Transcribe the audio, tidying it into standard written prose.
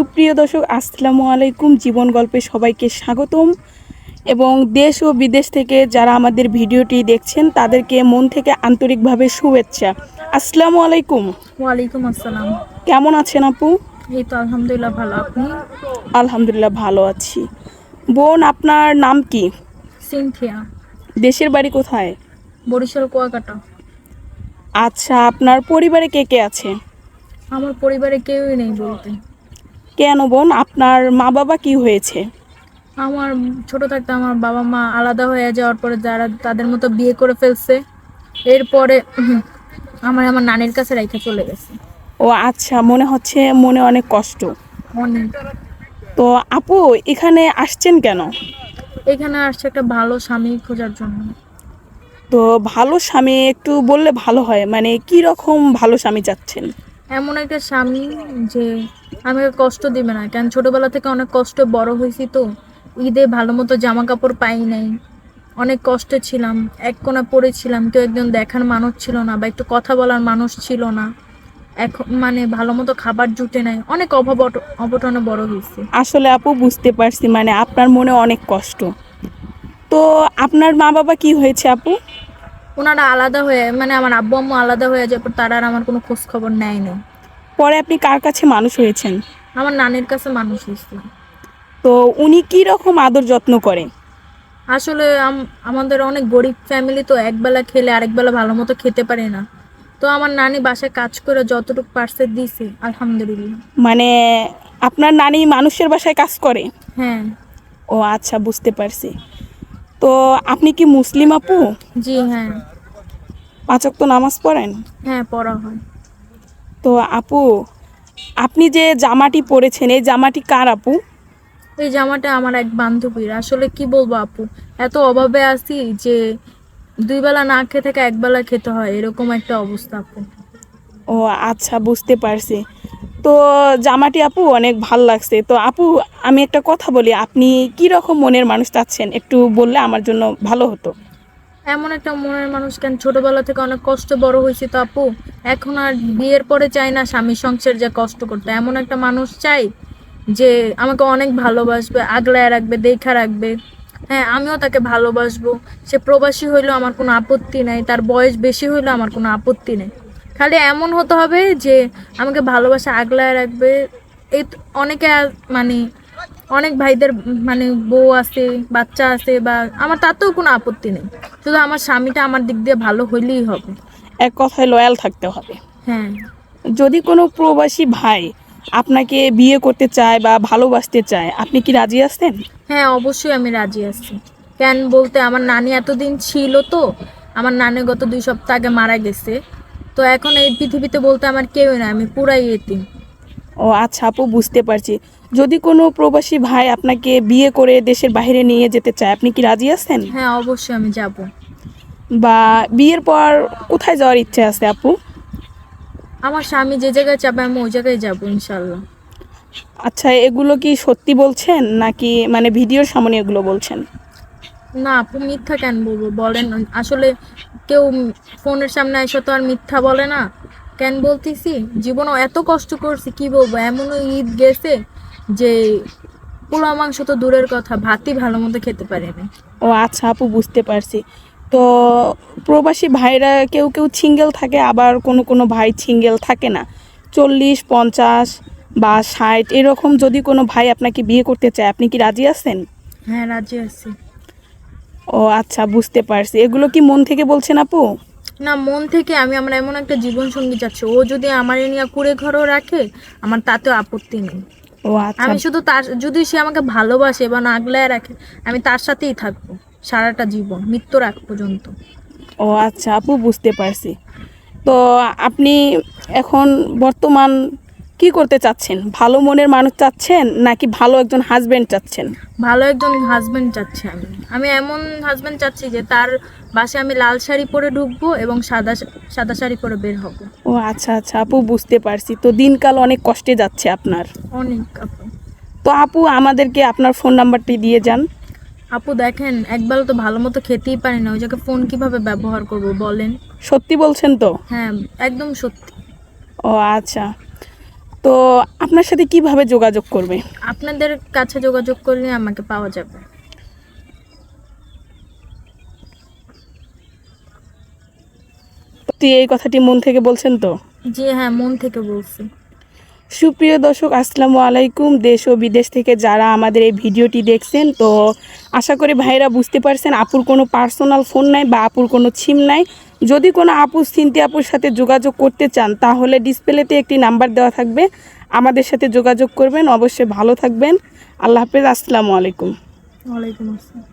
সুপ্রিয় দর্শক, আসসালামু আলাইকুম। জীবন গল্পে সবাইকে স্বাগতম এবং দেশ ও বিদেশ থেকে যারা আমাদের ভিডিওটি দেখছেন তাদেরকে মন থেকে আন্তরিকভাবে শুভেচ্ছা। আসসালামু আলাইকুম। ওয়ালাইকুম আসসালাম। কেমন আছেন আপু? এই তো আলহামদুলিল্লাহ ভালো। আপনি? আলহামদুলিল্লাহ ভালো আছি। বোন, আপনার নাম কি? সিনথিয়া। দেশের বাড়ি কোথায়? বরিশাল কুয়াকাটা। আচ্ছা, আপনার পরিবারে কে কে আছে? আমার পরিবারে কেউই নেই বলতে। কেন বোন, আপনার মা বাবা কি হয়েছে? আমার ছোট থাকতে আমার বাবা মা আলাদা হয়ে যাওয়ার পরে যারা তাদের মতো বিয়ে করে ফেলছে, এরপরে আমার নানির কাছে রেখে চলে গেছে। ও আচ্ছা, মনে হচ্ছে মনে অনেক কষ্ট। অনেক। তো আপু, এখানে আসছেন কেন? এখানে আসছে একটা ভালো স্বামী খোঁজার জন্য। তো ভালো স্বামী একটু বললে ভালো হয়, মানে কি রকম ভালো স্বামী চাচ্ছেন? এমন একটা স্বামী যে আমাকে কষ্ট দিবে না, কারণ ছোটবেলা থেকে অনেক কষ্ট বড় হয়েছি, তো ঈদে ভালো মতো জামা কাপড় পাই নাই, অনেক কষ্টে ছিলাম, এক কোণা পড়েছিলাম, কেউ একজন দেখার মানুষ ছিল না বা একটু কথা বলার মানুষ ছিল না, এখন মানে ভালো মতো খাবার জুটে নাই, অনেক অবটনে বড় হয়েছে। আসলে আপু বুঝতে পারছি, মানে আপনার মনে অনেক কষ্ট। তো আপনার মা বাবা কি হয়েছে আপু? ওনারা আলাদা হয়ে আমার আব্বু আম্মু আলাদা হয়ে যাওয়ার পর তারা আর আমার কোনো খোঁজ খবর নেয়নি। পরে আপনি কার কাছে মানুষ হয়েছেন? আমার নানির কাছে মানুষ হয়েছে। তো উনি কি রকম আদর যত্ন করে? আসলে আমাদের অনেক গরিব ফ্যামিলি, তো একবেলা খেলে আরেকবেলা ভালো মতো খেতে পারে না, তো আমার নানি বাসায় কাজ করে যতটুকু পারছে দিছে আলহামদুলিল্লাহ। মানে আপনার নানি মানুষের বাসায় কাজ করে? হ্যাঁ। ও আচ্ছা, বুঝতে পারছি। তো আপনি কি মুসলিম আপু? জি হ্যাঁ। 5 ওয়াক্ত নামাজ পড়েন? হ্যাঁ, পড়া হয়। তো আপু, আপনি যে জামাটি পরেছেন এই জামাটি কার আপু? এই জামাটা আমার এক বান্ধবীর। আসলে কি বলবো আপু, এত অভাবে আছি যে 2 বেলা না খেয়ে থেকে 1 বেলা খেতে হয়, এরকম একটা অবস্থা আপু। ও আচ্ছা, বুঝতে পারছি। তো জামাটি আপু অনেক ভাল লাগছে। তো আপু, আমি একটা কথা বলি, আপনি কি রকম মনের মানুষ চাচ্ছেন একটু বললে আমার জন্য ভালো হতো। এমন একটা মনের মানুষ, কেন ছোটবেলা থেকে অনেক কষ্ট বড় হয়েছি তো আপু, এখন আর বিয়ের পরে চাই না স্বামী সংসার যে কষ্ট করতে, এমন একটা মানুষ চাই যে আমাকে অনেক ভালোবাসবে, আগলায় রাখবে, দেখা রাখবে। হ্যাঁ, আমিও তাকে ভালোবাসবো। সে প্রবাসী হইলেও আমার কোনো আপত্তি নাই, তার বয়স বেশি হইলেও আমার কোনো আপত্তি নেই। খালি এমন হতে হবে যে আমাকে ভালোবাসা, আগলায় রাখবে। এই অনেকে মানে অনেক ভাইদের বউ আছে, বাচ্চা আছে, বা আমার তাতেও কোনো আপত্তি নেই, শুধু আমার স্বামীটা আমার দিক দিয়ে ভালো হইলেই হবে। এক কথায় লয়াল থাকতে হবে। হ্যাঁ। যদি কোনো প্রবাসী ভাই আপনাকে বিয়ে করতে চায় বা ভালোবাসতে চায়, আপনি কি রাজি আছেন? হ্যাঁ, অবশ্যই আমি রাজি আছি। কেন বলতে, আমার নানি এতদিন ছিল, তো আমার নানি গত 2 সপ্তাহ আগে মারা গেছে, তো এখন এই পৃথিবীতে বলতে আমার কেউ না, আমি পুরাই এতিম। ও আচ্ছা আপু, বুঝতে পারছি। যদি কোনো প্রবাসী ভাই আপনাকে বিয়ে করে দেশের বাইরে নিয়ে যেতে চায়, আপনি কি রাজি আছেন? হ্যাঁ, অবশ্যই আমি যাব। বা বিয়ের পর কোথায় যাওয়ার ইচ্ছে আছে আপু? আমার স্বামী যে জায়গায় যাবে আমি ওই জায়গায় যাবো ইনশাল্লাহ। আচ্ছা, এগুলো কি সত্যি বলছেন নাকি মানে ভিডিওর সামনে এগুলো বলছেন? না আপু, মিথ্যা কেন বলবো বলেন? আসলে কেউ ফোনের সামনে এসে তো আর মিথ্যা বলে না। কেন বলতেছি, জীবনও এত কষ্ট করছি, কি বলবো, এমনও ঈদ গেছে যে পোলাও মাংস তো দূরের কথা, ভাতই ভালো মতো খেতে পারিনি। ও আচ্ছা আপু, বুঝতে পারছি। তো প্রবাসী ভাইরা কেউ কেউ সিঙ্গেল থাকে, আবার কোনো কোনো ভাই সিঙ্গেল থাকে না। 40, 50 বা 60 এরকম যদি কোনো ভাই আপনাকে বিয়ে করতে চায়, আপনি কি রাজি আছেন? হ্যাঁ, রাজি আছি। ও আচ্ছা, বুঝতে পারছি। এগুলো কি মন থেকে বলছেন আপু? না, মন থেকে। আমরা এমন একটা জীবন সঙ্গী চাচ্ছি, ও যদি আমার নিয়ে কুড়ে ঘরও রাখে আমার তাতেও আপত্তি নেই। ও আচ্ছা। আমি শুধু তার, যদি সে আমাকে ভালোবাসে বা আগলায় রাখে, আমি তার সাথেই থাকবো সারাটা জীবন, মৃত্যুর আগ পর্যন্ত। ও আচ্ছা আপু, বুঝতে পারছি। তো আপনি এখন বর্তমান কি করতে চাচ্ছেন? ভালো মনের মানুষ চাচ্ছেন নাকি ভালো একজন হাজবেন্ড চাচ্ছেন? ভালো একজন হাজবেন্ড চাচ্ছি আমি। আমি এমন হাজবেন্ড চাচ্ছি যে তার বাসায় আমি লাল শাড়ি পরে ঢুকবো এবং সাদা সাদা শাড়ি পরে বের হব। ও আচ্ছা আচ্ছা আপু, বুঝতে পারছি। তো দিনকাল অনেক কষ্টে যাচ্ছে আপনার। অনেক আপু। তো আপু, আমাদেরকে আপনার ফোন নাম্বারটি দিয়ে যান। আপু দেখেন, একবেলা তো ভালো মতো খেতেই পারি না, ওই জায়গায় ফোন কিভাবে ব্যবহার করব বলেন? সত্যি বলছেন তো? হ্যাঁ, একদম সত্যি। ও আচ্ছা তো আপনার সাথে কিভাবে যোগাযোগ করবে? আপনাদের কাছে যোগাযোগ করলে আমাকে পাওয়া যাবে। তুই এই কথাটি মন থেকে বলছেন তো? জি হ্যাঁ, মন থেকে বলছি। সুপ্রিয় দর্শক, আসসালামু আলাইকুম। দেশ ও বিদেশ থেকে যারা আমাদের এই ভিডিওটি দেখছেন, তো আশা করি ভাইরা বুঝতে পারছেন আপুর কোনো পার্সোনাল ফোন নাই বা আপুর কোনো সিম নাই। যদি কোনো আপু সিনতি আপুর সাথে যোগাযোগ করতে চান তাহলে ডিসপ্লেতে একটি নাম্বার দেওয়া থাকবে, আমাদের সাথে যোগাযোগ করবেন। অবশ্যই ভালো থাকবেন। আল্লাহ হাফেজ। আসসালামু আলাইকুম। ওয়ালাইকুম আসসালাম।